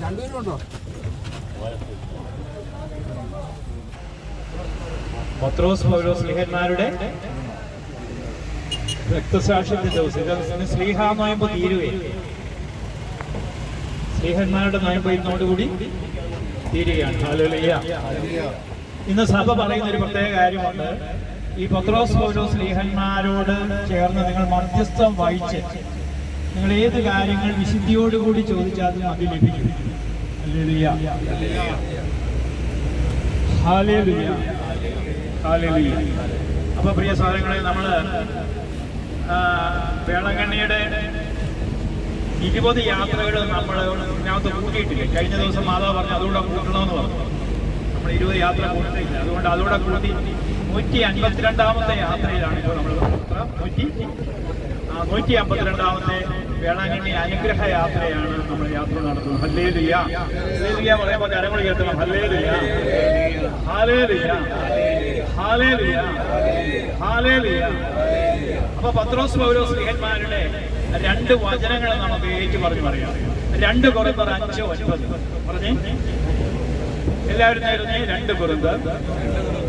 രണ്ടുപേരുണ്ടോ? പത്രോസ് പൗലോസ് സ്ലീഹന്മാരുടെ രക്തസാക്ഷ്യത്തിന്റെ ദിവസം ഇത് സ്ലീഹ നോയമ്പ് തീരുകയും സ്ലീഹന്മാരുടെ നോയമ്പ് ഇന്നോടുകൂടി തീരുകയാണ്. ഹല്ലേലൂയ. ഇന്ന് സഭ പറയുന്ന ഒരു പ്രത്യേക കാര്യമുണ്ട്. ഈ പത്രോസ് പൗലോസ് സ്ലീഹന്മാരോട് ചേർന്ന് നിങ്ങൾ മധ്യസ്ഥം വഹിച്ച് നിങ്ങൾ ഏത് കാര്യങ്ങൾ വിശുദ്ധിയോടുകൂടി ചോദിച്ചാലും അത് ലഭിക്കും. ഹല്ലേലൂയ. ഹല്ലേലൂയ. ഹല്ലേലൂയ. അപ്പൊ പ്രിയ സഹോദരങ്ങളെ, നമ്മള് വേളാങ്കണ്ണിയുടെ 20 യാത്രകൾ നമ്മൾ ഇതിനകത്ത് കൂട്ടിയിട്ടില്ല. കഴിഞ്ഞ ദിവസം മാതാവ് പറഞ്ഞു അതുകൂടെ കൂട്ടണമെന്ന് പറഞ്ഞു. നമ്മൾ 20 യാത്ര കൂട്ടിയില്ല. അതുകൊണ്ട് അതുകൂടെ കൂട്ടി 152ാമത്തെ യാത്രയിലാണ് ഇപ്പോൾ നമ്മൾ. 152ാമത്തെ വേളാങ്കണ്ണി അനുഗ്രഹ യാത്രയാണ് നമ്മൾ യാത്ര നടത്തുന്നത്. ഹല്ലേലൂയ. ഹല്ലേലൂയ പറയുമ്പോൾ കരങ്ങൾ ഉയർത്തണം. ഹല്ലേലൂയ. ഹല്ലേലൂയ. ഹല്ലേലൂയ. ഹല്ലേലൂയ. അപ്പൊ പത്രോസ് പൗലോസ് സ്ലീഹന്മാരുടെ 2 വചനങ്ങൾ നമുക്ക് ഏറ്റു പറഞ്ഞു പറയാം. 2 കൊരിന്ത്യർ 5:9 പറഞ്ഞേ. എല്ലാവരും നേരുന്നേ. 2 കൊരിന്ത്യർ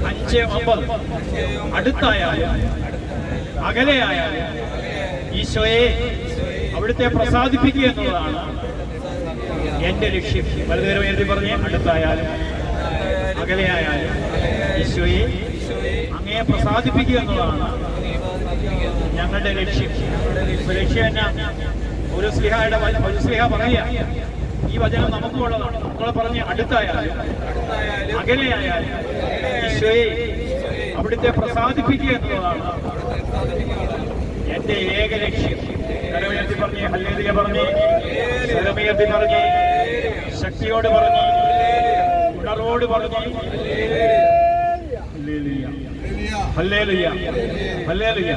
5:9. അടുത്തായാലും അകലെയായാലും ഈശോയെ അവിടുത്തെ പ്രസാദിപ്പിക്കുക എന്നുള്ളതാണ് എന്റെ ലക്ഷ്യം. വലുതേരം എഴുതി പറഞ്ഞേ. അടുത്തായാലും അകലെയായാലും ഈശോയെ അങ്ങയെ പ്രസാദിപ്പിക്കുക എന്നുള്ളതാണ് ഞങ്ങളുടെ ലക്ഷ്യം. ലക്ഷ്യം എന്നാ? ഒരു സ്ലിഹ പറയുക ഈ വചനം നമുക്കുള്ളതാണ്. നമ്മളെ പറഞ്ഞ് അടുത്തായാലും അകലെയായാലും ഈശോയെ അവിടുത്തെ പ്രസാദിപ്പിക്കുക എന്നുള്ളതാണ് എന്റെ ഏക ലക്ഷ്യം. സ്വരമുയർത്തി പറഞ്ഞേ. ഹല്ലേലൂയ പറഞ്ഞേ. സ്വരമുയർത്തി പറഞ്ഞേ. ശക്തിയോട് പറഞ്ഞേ. ഉണർവോട് പറഞ്ഞേ. ഹല്ലേലൂയ. ഹല്ലേലൂയ. ഹല്ലേലൂയ.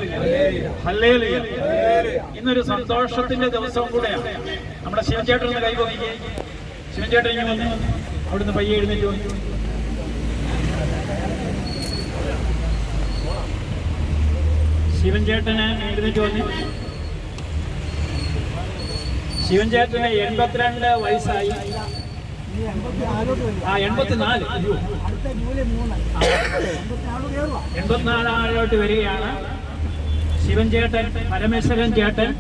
ഹല്ലേലൂയ. ഇന്നൊരു സന്തോഷത്തിന്റെ ദിവസവും കൂടെയാണ്. നമ്മുടെ ശിവൻചേട്ടന് കൈവഹിക്കേ. ശിവൻചേട്ടൻ ഇങ്ങനെ വന്ന് അവിടുന്ന് പയ്യെ എഴുന്നേറ്റ് വന്നു. ശിവൻചേട്ടന് എഴുന്നേറ്റ് വന്നു. ശിവൻചേട്ടന് 82 വയസ്സായി. 84. 84 വരികയാണ്. ശിവൻചേട്ടൻ, പരമേശ്വരൻ ചേട്ടൻ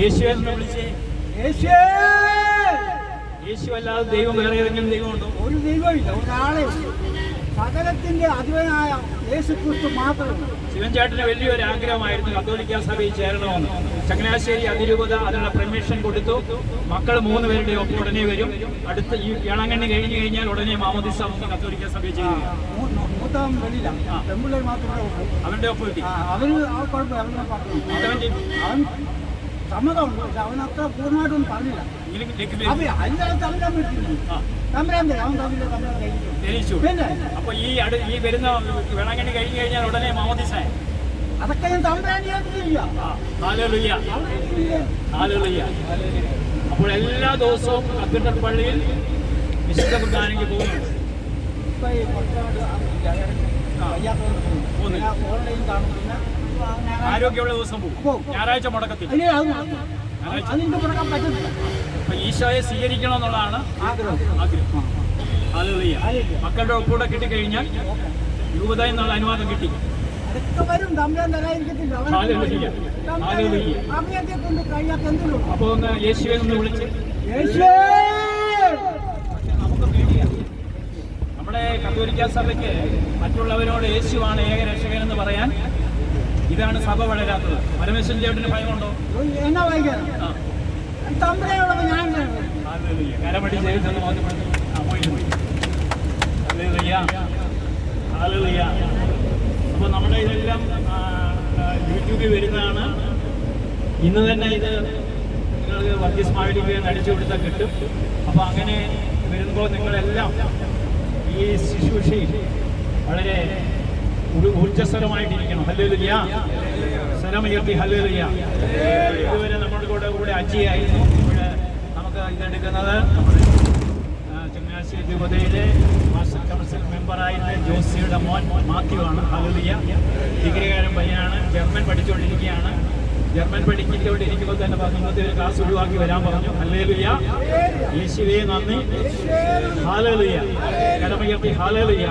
യേശുവെന്ന് വിളിച്ച് യേശു അല്ലാതെ ദൈവം വേറെ ഏതെങ്കിലും ദൈവമുണ്ടോ? ഒരു ദൈവമില്ല. ഒരാളെ സകലത്തിന്റെ അധിപനായ യേശുക്രിസ്തു മാത്രമേ. ശിവൻചേട്ടന് വലിയൊരു ആഗ്രഹമായിരുന്നു കത്തോലിക്ക സഭയിൽ ചേരണമെന്ന്. ചങ്ങനാശ്ശേരി അതിരൂപത അതിനുള്ള പെർമിഷൻ കൊടുത്തു. മക്കൾ 3 പേരുടെ ഒപ്പം ഉടനെ വരും. അടുത്ത ഈ വേളാങ്കണ്ണി കഴിഞ്ഞു കഴിഞ്ഞാൽ ഉടനെ മാമോദിസ കത്തോലിക്ക സഭയിൽ ചേരും. അവരുടെ ഒപ്പം കിട്ടി. സമ്മതമുണ്ട്. പക്ഷെ അവനത്ര പൂർണ്ണമായിട്ടൊന്നും പറഞ്ഞില്ല. അപ്പൊ ഈ വരുന്ന വേളാങ്കണ്ണി കഴിഞ്ഞു കഴിഞ്ഞാൽ ഉടനെ മാമോദിസ. അതൊക്കെ ഞാൻ അപ്പോൾ എല്ലാ ദിവസവും കത്തീഡ്രൽ പള്ളിയിൽ വിശുദ്ധ കുർബാനയ്ക്ക് പോകുന്നുണ്ട്. ആരോഗ്യമുള്ള ദിവസം പോകും. ഞായറാഴ്ച മുടക്കത്തിൽ. അപ്പൊ ഈശോയെ സ്വീകരിക്കണം എന്നുള്ളതാണ് ആഗ്രഹം. ഹല്ലേലൂയ. മക്കളുടെ ഒപ്പൂടെ കിട്ടിക്കഴിഞ്ഞാൽ രൂപത എന്നുള്ള അനുവാദം കിട്ടി. അപ്പൊ ഒന്ന് യേശുവെ ഒന്ന് വിളിച്ച് നമുക്ക് പേടിയാണ്. നമ്മുടെ കത്തോലിക്ക സഭയ്ക്ക് മറ്റുള്ളവരോട് യേശുവാണ് ഏക രക്ഷകനെന്ന് പറയാൻ ഇതാണ് സഭ വളരാത്തത്. പരമേശ്വരൻ ചേട്ടന് ഭയമുണ്ടോ? കരമടി ചെയ്തെന്ന് അപ്പൊ നമ്മുടെ ഇതെല്ലാം യൂട്യൂബിൽ വരുന്നതാണ്. ഇന്ന് തന്നെ ഇത് നിങ്ങൾക്ക് വർഗീസ് മാവേലിക്ക് അടിച്ചു കൊടുത്താൽ കിട്ടും. അപ്പൊ അങ്ങനെ വരുമ്പോൾ നിങ്ങളെല്ലാം ഈ ശുശ്രൂഷയിൽ വളരെ ഊർജ്ജസ്വരമായിട്ടിരിക്കണം. ഹല്ലേലൂയ. സ്വരമുയർത്തി ഹല്ലേലൂയ. ഇതുവരെ നമ്മുടെ കൂടെ അജിയായിരുന്നു. ഇവിടെ നമുക്ക് ഇതെടുക്കുന്നത് നമ്മുടെ ചങ്ങനാശ്ശേരി രൂപതയിലെ മാസ്റ്റർ കൗൺസിൽ മെമ്പറായിരുന്ന ജോസിയുടെ മോൻ മാത്യു ആണ്. ഹല്ലേലൂയ. ഡിഗ്രിക്കാരൻ പയ്യനാണ്. ജർമ്മൻ പഠിച്ചുകൊണ്ടിരിക്കുകയാണ്. ജർമ്മൻ പഠിക്കുന്നതോടെ ഇരിക്കുമ്പോൾ തന്നെ പറഞ്ഞു ഇന്നത്തെ ഒരു ക്ലാസ് ഒഴിവാക്കി വരാൻ പറഞ്ഞു. ഹല്ലേലൂയ, യേശുവേ നന്ദി, ഹല്ലേലൂയ, കരമുയർത്തി ഹല്ലേലൂയ,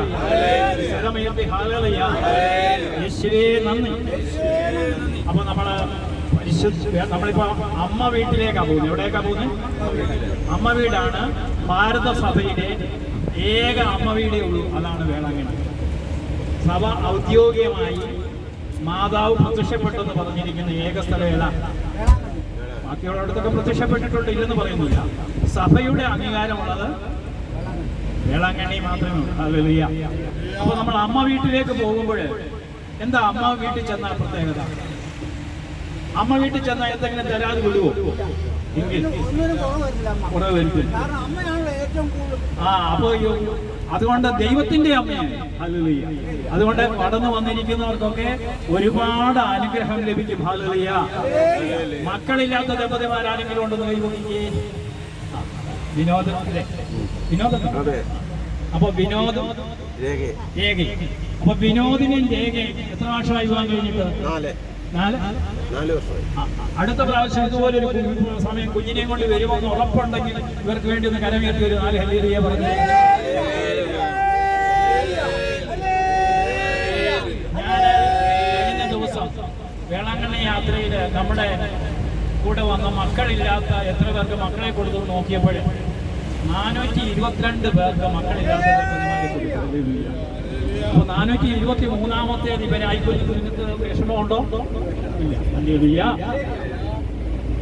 കരമുയർത്തി ഹല്ലേലൂയ, യേശുവേ നന്ദി. അപ്പൊ നമ്മളിപ്പോ അമ്മ വീട്ടിലേക്കാണ് പോകുന്നത്. എവിടേക്കാണ് പോകുന്നത്? അമ്മ വീടാണ് ഭാരത സഭയുടെ ഏക അമ്മ വീടേ ഉള്ളൂ, അതാണ് വേളാങ്കണ്ണി. സഭ ഔദ്യോഗികമായി മാതാവ് പ്രത്യക്ഷപ്പെട്ടെന്ന് പറഞ്ഞിരിക്കുന്ന ഏക സ്ഥലം ഏതാണ്? ബാക്കിയുള്ളടത്തൊക്കെ പ്രത്യക്ഷപ്പെട്ടിട്ടുണ്ട്, ഇല്ലെന്ന് പറയുന്നില്ല. സഭയുടെ അംഗീകാരമുള്ളത് വേളാങ്കണ്ണി മാത്രമേ ഉള്ളൂ. ഹല്ലേലൂയ. അപ്പൊ നമ്മൾ അമ്മ വീട്ടിലേക്ക് പോകുമ്പോൾ എന്താ അമ്മ വീട്ടിൽ ചെന്ന പ്രത്യേകത? അമ്മ വീട്ടിൽ ചെന്നാൽ എന്തെങ്കിലും തരാതെ വിടുവോ? എങ്കിൽ അപ്പൊ അതുകൊണ്ട് ദൈവത്തിന്റെ അമ്മയാണ്. ഹല്ലേലൂയ. അതുകൊണ്ട് കടന്നു വന്നിരിക്കുന്നവർക്കൊക്കെ ഒരുപാട് അനുഗ്രഹം ലഭിക്കും. ഹല്ലേലൂയ. മക്കളില്ലാത്ത ദമ്പതിമാരാരെങ്കിലും ഉണ്ടെന്ന് കൈകൊണ്ടിരിക്കേ. വിനോദം, അപ്പൊ വിനോദം രേഖ. അപ്പൊ വിനോദിനും രേഖയും എത്ര വർഷമായി വിവാഹം കഴിഞ്ഞിട്ട്? 4 വർഷമായി. അടുത്ത പ്രാവശ്യം ഇതുപോലൊരു സമയം കുഞ്ഞിനെയും കൊണ്ട് വരുമെന്ന് ഉറപ്പുണ്ടെങ്കിൽ ഇവർക്ക് വേണ്ടി ഒന്ന് കരമേറ്റി ഒരു 4 ഹല്ലേലൂയ പറഞ്ഞു. ഞാൻ കഴിഞ്ഞ ദിവസം വേളാങ്കണ്ണി യാത്രയിൽ നമ്മുടെ കൂടെ വന്ന മക്കളില്ലാത്ത എത്ര പേർക്ക് മക്കളെ കൊടുത്തു നോക്കിയപ്പോൾ 422 പേർക്ക് മക്കളില്ലാത്ത അപ്പൊ 423-ാമത്തേത് ഇവരായിക്കൊല്ലത്ത് നിങ്ങൾക്ക് വിഷമമുണ്ടോ? ഇല്ല.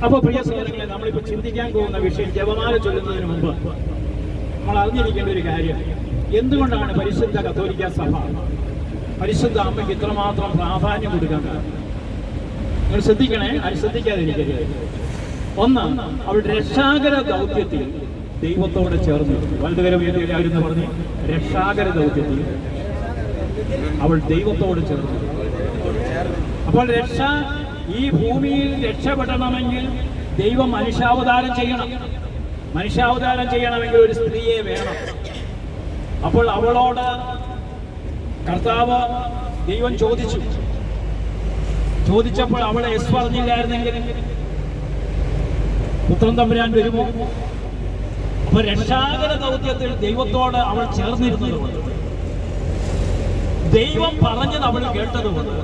അപ്പൊ പ്രിയ സഹോദരങ്ങളെ, നമ്മളിപ്പോ ചിന്തിക്കാൻ പോകുന്ന വിഷയം ജപമാല ചൊല്ലുന്നതിന് മുമ്പ് നമ്മൾ അറിഞ്ഞിരിക്കേണ്ട ഒരു കാര്യം, എന്തുകൊണ്ടാണ് പരിശുദ്ധ കത്തോലിക്ക സഭ പരിശുദ്ധ അമ്മയ്ക്ക് ഇത്രമാത്രം പ്രാധാന്യം കൊടുക്കാൻ? നിങ്ങൾ ശ്രദ്ധിക്കണേ, അത് ശ്രദ്ധിക്കാതിരിക്കരുത്. ഒന്ന്, അവരുടെ രക്ഷാകര ദൗത്യത്തിൽ ദൈവത്തോടെ ചേർന്ന് വലുതുകരം എന്ന് പറഞ്ഞ് രക്ഷാകര ദൗത്യത്തിൽ അവൾ ദൈവത്തോട് ചേർന്നു. അപ്പോൾ ഈ ഭൂമിയിൽ രക്ഷപ്പെടണമെങ്കിൽ ദൈവം മനുഷ്യാവതാരം ചെയ്യണം. മനുഷ്യാവതാരം ചെയ്യണമെങ്കിൽ ഒരു സ്ത്രീയെ വേണം. അപ്പോൾ അവളോട് കർത്താവ് ദൈവം ചോദിച്ചപ്പോൾ അവളെ യെസ് പറഞ്ഞില്ലായിരുന്നെങ്കിൽ പുത്രൻ തമ്പുരാൻ വരുമോ? അപ്പൊ രക്ഷാകര ദൗത്യത്തിൽ ദൈവത്തോട് അവൾ ചേർന്നിരുന്നതുകൊണ്ട്, ദൈവം പറഞ്ഞത് അവൾ കേട്ടതുകൊണ്ട്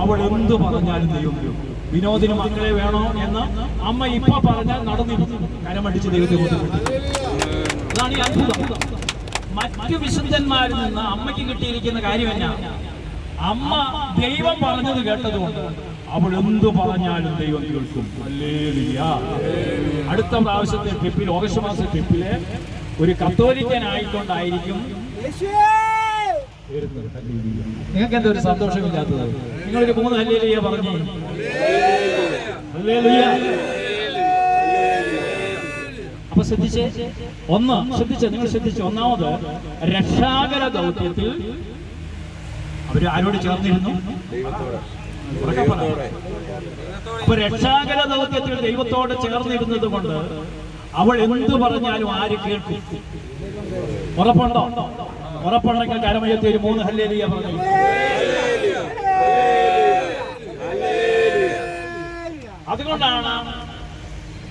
അവൾ എന്തു പറഞ്ഞാലും ദൈവം കേൾക്കും. വിനോദിന് മക്കളെ വേണോ എന്ന് അമ്മ ഇപ്പൊ പറഞ്ഞാൽ നടന്നിരുന്നു, കരമടിച്ച് ദൈവത്തെ ബോധ്യപ്പെട്ടു. അതാണ് ഈ അത്ഭുതം. മറ്റു വിശുദ്ധന്മാരിൽ നിന്ന് അമ്മയ്ക്ക് കിട്ടിയിരിക്കുന്ന കാര്യം എന്നാ? അമ്മ ദൈവം പറഞ്ഞത് കേട്ടതുകൊണ്ട് അവൾ എന്തു പറഞ്ഞാലും ദൈവം കേൾക്കും. ഹല്ലേലൂയ. അടുത്ത പ്രാവശ്യത്തെ ട്രിപ്പിൽ, ഓഗസ്റ്റ് മാസ ട്രിപ്പില് ഒരു കത്തോലിക്കനായിക്കൊണ്ടായിരിക്കും. നിങ്ങൾക്ക് എന്താ ഒരു സന്തോഷമില്ലാത്തത്? നിങ്ങളൊരു 3 ഹല്ലേലൂയ പറഞ്ഞു. ഹല്ലേലൂയ. അപ്പൊ ശ്രദ്ധിച്ചേ, നിങ്ങൾ ശ്രദ്ധിച്ചേ. ഒന്നാമത്, രക്ഷാകര ദൗത്യത്തിൽ അവര് ആരോട് ചേർന്നിരുന്നു? അപ്പൊ രക്ഷാകര ദൗത്യത്തിൽ ദൈവത്തോട് ചേർന്നിരുന്നത് കൊണ്ട് അവൾ എന്തു പറഞ്ഞാലും ആര് കേൾക്കും? ഉറപ്പുണ്ടോ? ഉറപ്പുണ്ടെങ്കിൽ കരമയത്തെ ഒരു 3 ഹല്ലേലൂയ പറഞ്ഞു. അതുകൊണ്ടാണ്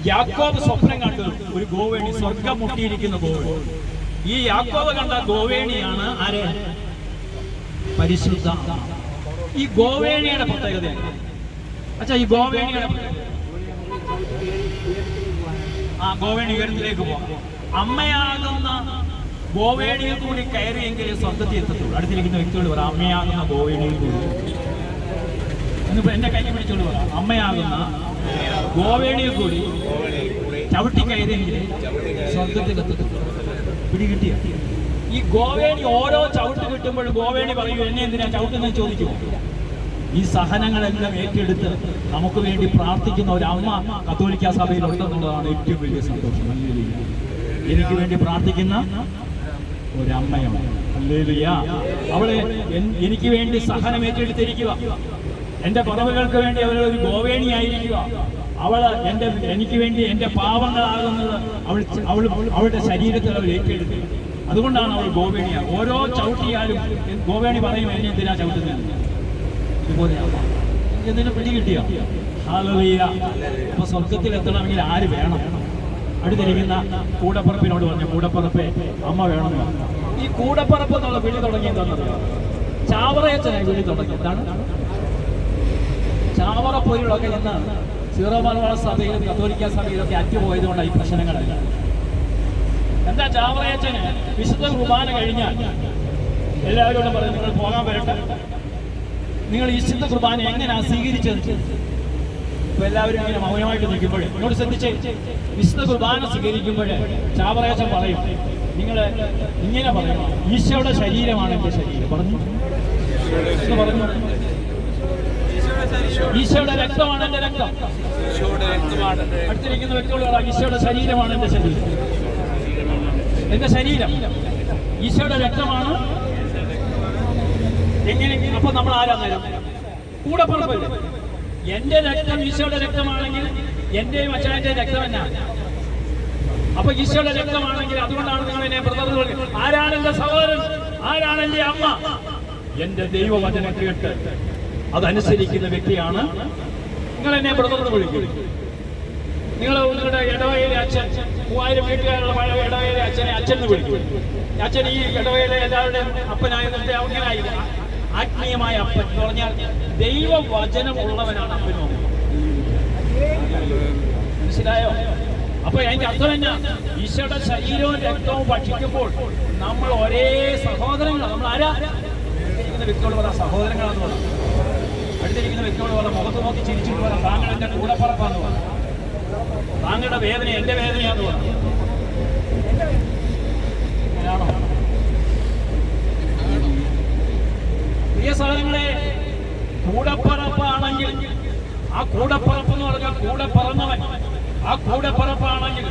യാക്കോബ് സ്വപ്നം കണ്ടു ഒരു ഗോവേണി, സ്വർഗം മുട്ടിയിരിക്കുന്ന ഗോവേണി. ഈ യാക്കോബ് കണ്ട ഗോവേണിയാണ് ആര്? പരിശുദ്ധ. ഈ ഗോവേണിയുടെ പ്രത്യേകതയാണ്. ഈ ഗോവേണിയുടെ ഗോവേണി ഉയരത്തിലേക്ക് പോകാം. അമ്മയാകുന്ന ഗോവേണിയിൽ കൂടി കയറിയെങ്കിൽ സ്വർഗത്തിൽ എത്തത്തുള്ളൂ. അടുത്തിരിക്കുന്ന വ്യക്തിയോട് പറയാം, അമ്മയാകുന്ന ഗോവേണിയിൽ കൂടി. എന്നിപ്പോ എന്റെ കൈ പിടിച്ചോണ്ട് പറയാം, അമ്മയാകുന്ന ഗോവേണിയിൽ കൂടി ചവിട്ടി കയറിയെങ്കിൽ സ്വർഗത്തിൽ എത്തത്തുള്ളൂ. പിടികിട്ടിയ ഈ ഗോവേണി ഓരോ ചവിട്ട് കിട്ടുമ്പോഴും ഗോവേണി പറയൂ, എന്നെ എന്തിനാ ചവിട്ടുന്നത് ചോദിക്കുമോ? ഈ സഹനങ്ങളെല്ലാം ഏറ്റെടുത്ത് നമുക്ക് വേണ്ടി പ്രാർത്ഥിക്കുന്ന ഒരു അമ്മ കത്തോലിക്ക സഭയിൽ ഉണ്ടെന്നുള്ളതാണ് ഏറ്റവും വലിയ സന്തോഷം. ഹല്ലേലൂയ. എനിക്ക് വേണ്ടി പ്രാർത്ഥിക്കുന്ന ഒരമ്മയാണ്. ഹല്ലേലൂയ. അവളെ എനിക്ക് വേണ്ടി സഹനം ഏറ്റെടുത്തിരിക്കുക. എന്റെ കുറവുകൾക്ക് വേണ്ടി അവളൊരു ഗോവേണിയായിരിക്കുക. എനിക്ക് വേണ്ടി എന്റെ പാപങ്ങളാകുന്നത് അവളുടെ ശരീരത്തിൽ അവൾ ഏറ്റെടുക്കുക. അതുകൊണ്ടാണ് അവൾ ഗോവേണിയ. ഓരോ ചവിട്ടിയാലും ഗോവേണി പറയും, എന്നെ എന്തിനാ ചവിട്ടുന്നത്? ഇതുപോലെ എന്തിനും പിടികിട്ടിയ ഹല്ലേലൂയ. അപ്പൊ സ്വർഗത്തിൽ എത്തണമെങ്കിൽ ആര് വേണം? അടുത്തിരിക്കുന്ന കൂടപ്പറപ്പിനോട് പറഞ്ഞു, കൂടപ്പറപ്പെ അമ്മ വേണമെന്ന്. ഈ കൂടപ്പറപ്പ് എന്നുള്ള വിളി തുടങ്ങി എന്താണെന്നറിയാം? ചാവറയച്ചനായി വിളി തുടങ്ങി. എന്താണ്? ചാവറ പൊരികളൊക്കെ ഇന്ന് സീറോ മലബാർ സഭയിലും കത്തോലിക്ക സഭയിലൊക്കെ അറ്റുപോയതുകൊണ്ടാണ് ഈ പ്രശ്നങ്ങളല്ല. എന്താ ചാവറയച്ചന് വിശുദ്ധ കുർബാന കഴിഞ്ഞാൽ എല്ലാവരോടും പറയും, നിങ്ങൾ പോകാൻ വരട്ടെ, നിങ്ങൾ ഈ വിശുദ്ധ കുർബാന എങ്ങനെയാണ് സ്വീകരിച്ചത്? ഇപ്പൊ എല്ലാവരും ഇങ്ങനെ മൗനമായിട്ട് നിൽക്കുമ്പോഴേ എന്നോട് ശ്രദ്ധിച്ച്, വിശുദ്ധ കുർബാന സ്വീകരിക്കുമ്പോഴേ ചാവറയച്ചൻ പറയും, നിങ്ങൾ ഇങ്ങനെ പറയണം, ഈശോയുടെ ശരീരമാണ് എൻ്റെ ശരീരം. പറഞ്ഞു പറഞ്ഞു, ഈശോയുടെ രക്തമാണ് എൻ്റെ രക്തം. അടുത്തിരിക്കുന്ന വ്യക്തികളോട് ഈശോയുടെ ശരീരമാണ് എൻ്റെ ശരീരം, എന്റെ ശരീരം ഈശോയുടെ രക്തമാണ്. എങ്ങനെ? അപ്പൊ നമ്മൾ ആരാ നേരം? കൂടപ്പുറപ്പല്ലേ? എന്റെ രക്തം ഈശോയുടെ രക്തമാണെങ്കിൽ എന്റെയും അച്ഛൻ്റെ രക്തം എന്നാണ്. അപ്പൊ ഈശോയുടെ രക്തമാണെങ്കിൽ അതുകൊണ്ടാണ് നിങ്ങൾ എന്നെ ബ്രദർ. ആരാണ് എന്റെ സഹോദരൻ? ആരാണ് എന്റെ അമ്മ? എന്റെ ദൈവവചനം കേട്ട് അതനുസരിക്കുന്ന വ്യക്തിയാണ് നിങ്ങൾ എന്നെ ബ്രദർ എന്ന് വിളിക്കും. നിങ്ങൾ നിങ്ങളുടെ ഇടവകയിലെ അച്ഛൻ 3000 വീട്ടുകാരുള്ള ഇടവകയിലെ അച്ഛനെ അച്ഛൻ എന്ന് വിളിക്കും. അച്ഛൻ ഈ ഇടവകയിലെ എല്ലാവരുടെയും അപ്പനായതിന്റെ അങ്ങനായില്ല. ആത്മീയമായ അപ്പൻ എന്ന് പറഞ്ഞാൽ ദൈവവചനം ഉള്ളവനാണ് അപ്പനും. മനസ്സിലായോ? അപ്പൊ അതിന്റെ അർത്ഥം എന്നാ? ഈശോയുടെ ശരീരവും രക്തവും ഭക്ഷിക്കുമ്പോൾ നമ്മൾ ഒരേ സഹോദരങ്ങളാണ്. നമ്മൾ ആരാ? വ്യക്തിയോട് പറയാം സഹോദരങ്ങളാന്ന് പറയാം. അടുത്തിരിക്കുന്ന വ്യക്തിയോട് പറയാം, മുഖത്ത് നോക്കി ചിരിച്ചിട്ട് പറയാം, താങ്കൾ എന്റെ കൂടപ്പറപ്പാന്ന് പറയാം. താങ്കളുടെ വേദന എന്റെ വേദനയാന്ന് പറയാം. അങ്ങനെയാണോ? പ്രിയ സഹോദരങ്ങളെ, കൂടപ്പറപ്പാണെങ്കിൽ ആ കൂടപ്പറപ്പ് എന്ന് പറഞ്ഞാൽ കൂടെ പറന്നവൻ. ആ കൂടപ്പറപ്പാണെങ്കിൽ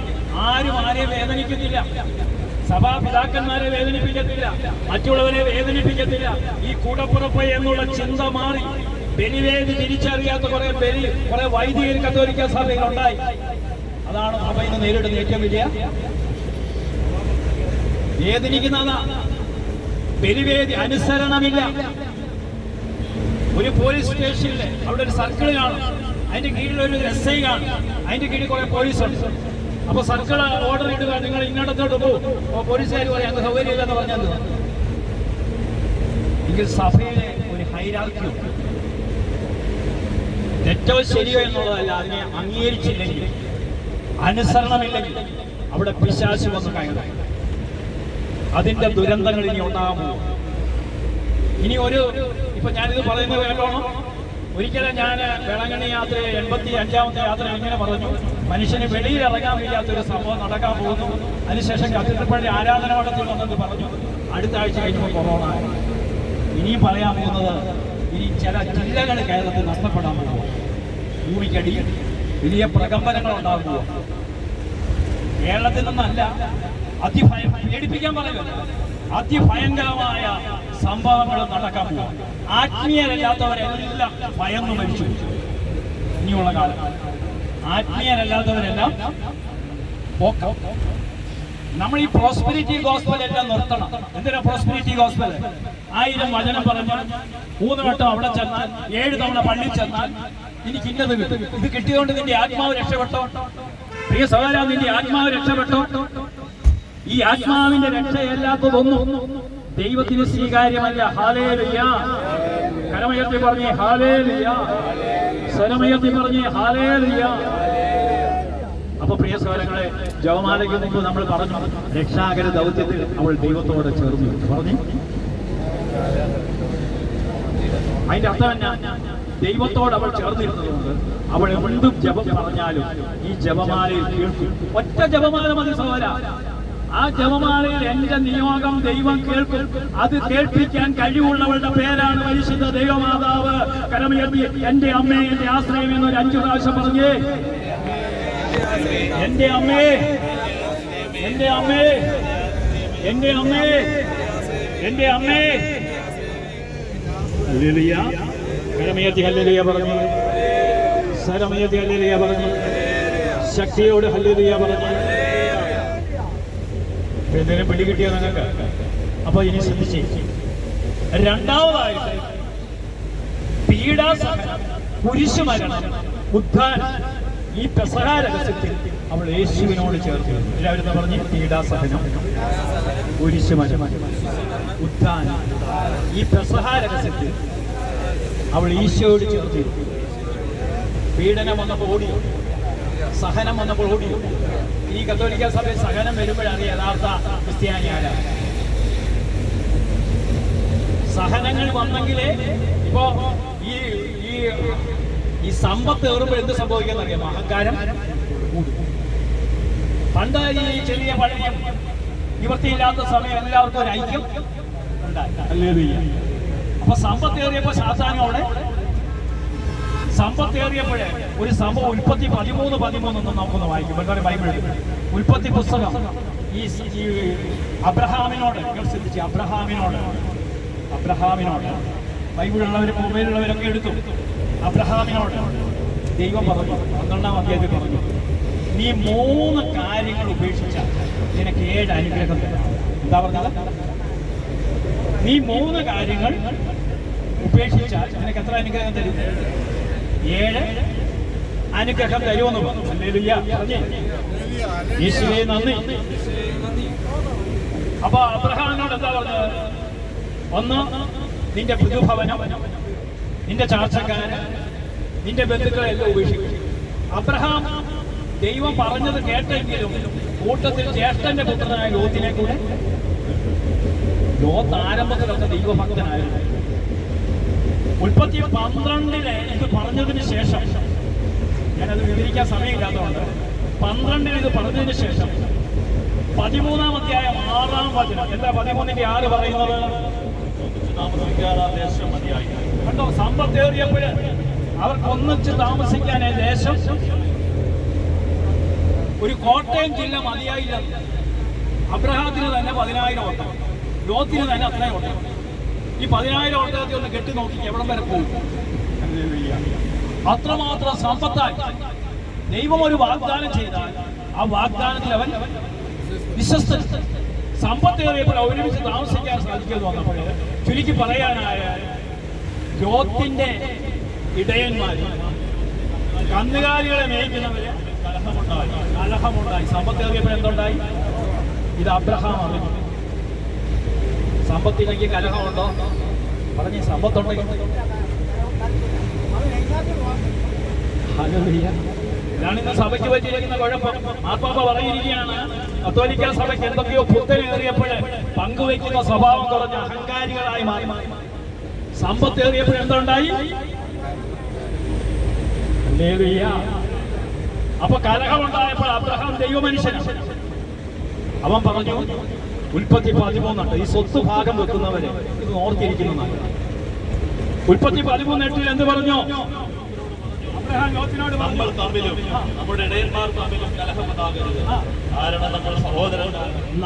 ആരും ആരെയും വേദനിക്കുന്നില്ല. സഭാപിതാക്കന്മാരെ വേദനിപ്പിക്കത്തില്ല, മറ്റുള്ളവരെ വേദനിപ്പിക്കത്തില്ല. ഈ കൂടപ്പുറപ്പ് എന്നുള്ള ചിന്ത മാറി ബലിവേദി തിരിച്ചറിയാത്ത കുറെ വൈദികർ കത്തോലിക്ക സഭയിൽ ഉണ്ടായി. അതാണ് സഭ ഇന്ന് നേരിടുന്ന ഏറ്റവും വലിയ വേദനിക്കുന്നതാ. ബലിവേദി അനുസരണമില്ല. ഒരു പോലീസ് സ്റ്റേഷനിൽ അവിടെ ഒരു സർക്കിൾ കാണും, അതിന്റെ കീഴിൽ ഒരു SI കാണും, അതിന്റെ കീഴിൽ കുറെ പോലീസുണ്ട്. അപ്പൊ സർക്കിൾ ഓർഡർ ഇടുക, നിങ്ങൾ ഇങ്ങോട്ടത്തോട്ട് പോകും. അപ്പൊ പോലീസുകാർ പറയാം അത് സൗകര്യമില്ലെന്ന് പറഞ്ഞത്. എങ്കിൽ സഭയിലെ ഒരു ഹൈറാർക്കി ഉണ്ട്. തെറ്റോ ശരിയോ എന്നുള്ളതല്ല, അതിനെ അംഗീകരിച്ചില്ലെങ്കിൽ, അനുസരണമില്ലെങ്കിൽ അവിടെ പിശാച് വന്ന് കയറും. അതിന്റെ ദുരന്തങ്ങൾ ഇനി ഉണ്ടാകുമോ? ഇനി ഇപ്പൊ ഞാനിത് പറയുന്നത് കേട്ടോണം. ഒരിക്കലും ഞാൻ വേളാങ്കണ്ണി യാത്ര 85ാമത്തെ യാത്ര ഇങ്ങനെ പറഞ്ഞു, മനുഷ്യന് വെളിയിൽ ഇറങ്ങാൻ വയ്യാത്തൊരു സംഭവം നടക്കാൻ പോകുന്നു. അതിനുശേഷം കത്തീഡ്രൽ ആരാധന മഠത്തിൽ വന്നത് പറഞ്ഞു. അടുത്ത ആഴ്ച കഴിഞ്ഞപ്പോൾ കൊറോണ. ഇനിയും പറയാൻ പോകുന്നത്, ഇനി ചില ജില്ലകൾ കേരളത്തിൽ നഷ്ടപ്പെടാൻ പോകും. ഭൂമിക്കടി വലിയ പ്രകമ്പനങ്ങൾ ഉണ്ടാകുമോ? കേരളത്തിൽ നിന്നല്ല, പേടിപ്പിക്കാൻ പറയുമല്ല, അതിഭയങ്കരമായ സംഭവങ്ങൾ നടക്കാൻ പോകും. ആത്മീയരല്ലാത്തവരെല്ലാം ഭയന്നു മരിച്ചു. ഇനിയുള്ള കാലം ആത്മീയരല്ലാത്തവരെല്ലാം നമ്മൾ ഈ പ്രോസ്പെരിറ്റി ഗോസ്പൽ എല്ലാം നിർത്തണം. എന്തിനാ പ്രോസ്പെരിറ്റി ഗോസ്പൽ? 1000 വചനം പറഞ്ഞാൽ 3 വട്ടം അവിടെ ചെന്നാൽ 7 തവണ പള്ളി ചെന്നാൽ എനിക്ക് ഇന്നത് കിട്ടും. ഇത് കിട്ടിയതുകൊണ്ട് നിന്റെ ആത്മാവ് രക്ഷപ്പെട്ടോ? പ്രിയ സഹോദരാ, നിന്റെ ആത്മാവ് രക്ഷപ്പെട്ടോ? ഈ ആത്മാവിന്റെ രക്ഷയല്ലാത്തതൊന്നും ദൈവത്തിന് സ്വീകാര്യമല്ല. ഹല്ലേലൂയ. കരമയത്തി പറഞ്ഞേ ഹല്ലേലൂയ. സ്വരമയത്തി പറഞ്ഞേ ഹല്ലേലൂയ. അപ്പൊ പ്രിയ സഹോദരങ്ങളെ, ജപമാലയ്ക്ക് മുമ്പ് നമ്മൾ പറഞ്ഞു, രക്ഷാകര ദൗത്യത്തിൽ അവൾ ദൈവത്തോട് ചേർന്നു പറഞ്ഞു. അതിന്റെ അർത്ഥം എന്നാ? ദൈവത്തോട് അവൾ ചേർന്നിരുന്നതുകൊണ്ട് അവൾ എന്തും ജപം പറഞ്ഞാലും ഈ ജപമാലയിൽ കേൾക്കും. ഒറ്റ ജപമാല മതി സഹോദര. ആ ജപമാലയിൽ എന്റെ നിയോഗം ദൈവം കേൾക്കും. അത് കേൾപ്പിക്കാൻ കഴിവുള്ളവളുടെ പേരാണ് പരിശുദ്ധ ദൈവമാതാവ്. കരമുയർത്തി എന്റെ അമ്മേ, എന്റെ ആശ്രയം എന്നൊരു 5 പ്രാവശ്യം പറഞ്ഞേ. എന്റെ അമ്മേ, എന്റെ അമ്മേ, എന്റെ അമ്മേ, എന്റെ അമ്മേ. ഹല്ലേലൂയ. കരമുയർത്തി ഹല്ലേലൂയ പറഞ്ഞു. സ്വരമുയർത്തി ഹല്ലേലൂയ പറഞ്ഞു. ശക്തിയോട് ഹല്ലേലൂയ പറഞ്ഞു. എന്തിനും പിടികിട്ടിയ നിങ്ങൾക്ക്. അപ്പൊ ഇനി ശ്രദ്ധിച്ച്, രണ്ടാമതായിട്ട് പീഡാസഹനം, കുരിശുമരണം ഉത്ഥാനം, ഈ പെസഹ രഹസ്യത്തിൽ അവൾ യേശുവിനോട് ചേർത്ത്. എല്ലാവരും പറഞ്ഞ് പീഡാസഹനം, കുരിശുമരണം, ഉത്ഥാനം. ഈ പെസഹ രഹസ്യത്തിൽ അവൾ ഈശോയോട് ചേർത്ത്. പീഡനം വന്നപ്പോൾ ഓടിയോ, സഹനം വന്നപ്പോൾ ഓടിയോ. ഈ കത്തോലിക്ക സഭയിൽ സഹനം വരുമ്പോഴാണ് യഥാർത്ഥ ക്രിസ്ത്യാനി ആരാ. സഹനങ്ങൾ വന്നെങ്കിലേ ഇപ്പോ ഈ ഈ ഈ സമ്പത്ത് ഏറുമ്പോൾ എന്ത് സംഭവിക്കാന്ന് അറിയാമോ? അഹങ്കാരം കൂടും. പണ്ട് ഈ ചെറിയ പഴയ നിവൃത്തിയില്ലാത്ത സമയം എല്ലാവർക്കും ഒരു ഐക്യം ഉണ്ടായി. അപ്പൊ സമ്പത്ത് ഏറിയപ്പോ സാധാരണയോടെ സമ്പത്ത് ഏറിയപ്പോഴേ ഒരു സംഭവം ഉൽപ്പത്തി 13:13 നമുക്കൊന്ന് വായിക്കും. വളരെ ബൈബിളിൽ ഉൽപ്പത്തി പുസ്തകം ഈ അബ്രഹാമിനോട് ശ്രദ്ധിച്ച്, അബ്രഹാമിനോട് ബൈബിളുള്ളവരും മൊബൈലുള്ളവരൊക്കെ എടുത്തു. അബ്രഹാമിനോട് ദൈവം പറഞ്ഞു, 12-ാം അധ്യായത്തിൽ പറഞ്ഞു, നീ 3 കാര്യങ്ങൾ ഉപേക്ഷിച്ചാൽ നിനക്ക് 7 അനുഗ്രഹം തരാം. എന്താ പറഞ്ഞത്? നീ 3 കാര്യങ്ങൾ ഉപേക്ഷിച്ചാൽ നിനക്ക് എത്ര അനുഗ്രഹം തരും? 7 അനുഗ്രഹം തരുമെന്ന് പറഞ്ഞു. ഹല്ലേലൂയ. യേശുവേ നന്ദി. അപ്പൊ അബ്രഹാമിനോട് എന്താ പറഞ്ഞത്? 1, നിന്റെ പിതൃഭവനം, നിന്റെ ചാർച്ചക്കാരൻ, നിന്റെ ബന്ധുക്കളെല്ലാം ഉപേക്ഷിക്കും. അബ്രഹാം ദൈവം പറഞ്ഞത് കേട്ടെങ്കിലും കൂട്ടത്തിൽ ജ്യേഷ്ഠന്റെ പുത്രനായ ലോത്തിനെ കൂടെ. ലോത്ത് ആരംഭത്തിലൊക്കെ ദൈവഭക്തനായിരുന്നു. ഉൽപ്പത്തി 12 ഇത് പറഞ്ഞതിന് ശേഷം, ഞാനത് വിവരിക്കാൻ സമയമില്ലാത്തതുകൊണ്ട് 12 ഇത് പറഞ്ഞതിന് ശേഷം 13-ാം അധ്യായം 6-ാം വചനം, എന്താ 13-ന്റെ 6 പറയുന്നത്? കണ്ടോ, സമ്പത്തേറിയപ്പോൾ അവർക്ക് ഒന്നിച്ച് താമസിക്കാൻ ദേശം, ഒരു കോട്ടയം ജില്ല മതിയായില്ല. അബ്രഹാത്തിന് തന്നെ 10,000 ഓട്ടം, ലോത്തിന് തന്നെ അത്രയും ഓട്ടം. ഈ 10,000 ഓട്ടത്തിൽ ഒന്ന് കെട്ടി നോക്കി എവിടം വരെ പോകും? അത്രമാത്രം സമ്പത്തായി ദൈവം ഒരു വാഗ്ദാനം ചെയ്താൽ ആ വാഗ്ദാനത്തിൽ അവൻ വിശ്വസ്തൻ. സമ്പത്തേറിയപ്പോൾ ഒരുമിച്ച് താമസിക്കാൻ സാധിക്കുമെന്ന് വന്നപ്പോൾ ചുരുക്കി പറയാനായ ലോത്തിന്റെ ഇടയന്മാര്, കന്നുകാലികളെ മേയ്ക്കുന്നവര് കലഹമുണ്ടായി. സമ്പത്തേറിയപ്പോൾ എന്തുണ്ടായി? ഇത് അബ്രഹാം അറിഞ്ഞു. സമ്പത്തില്ലെങ്കിൽ കലഹമുണ്ടോ? പറഞ്ഞ് സമ്പത്തുണ്ടെങ്കിൽ. ഇതാണ് ഇന്ന് സഭയ്ക്ക് പറ്റിയിരിക്കുന്ന കുഴപ്പം. മാർപ്പാപ്പ പറഞ്ഞിരിക്കുകയാണ്, കത്തോലിക്ക സഭയ്ക്ക് എന്തൊക്കെയോ പുത്തനേറിയപ്പോൾ പങ്കുവയ്ക്കുന്ന സ്വഭാവം കുറഞ്ഞ അഹങ്കാരികളായി മാറി. സമ്പത്തേറിയപ്പോൾ എന്തുണ്ടായി? അപ്പൊ കലഹമുണ്ടായപ്പോൾ അബ്രഹാം ദൈവമനുഷ്യനാണ്. അവൻ പറഞ്ഞു, ഉൽപ്പത്തി 13 ഈ സ്വത്ത് ഭാഗം വെക്കുന്നവരെ ഇത് ഓർത്തിരിക്കുന്നതാണ്. ഉൽപ്പത്തി 13:8 എന്ത് പറഞ്ഞു? അബ്രഹാം ലോത്തിനോട് നമ്മൾ തമ്മിലും നമ്മുടെ ഇടയന്മാർ തമ്മിലും കലഹമുണ്ടാകരുത്, കാരണം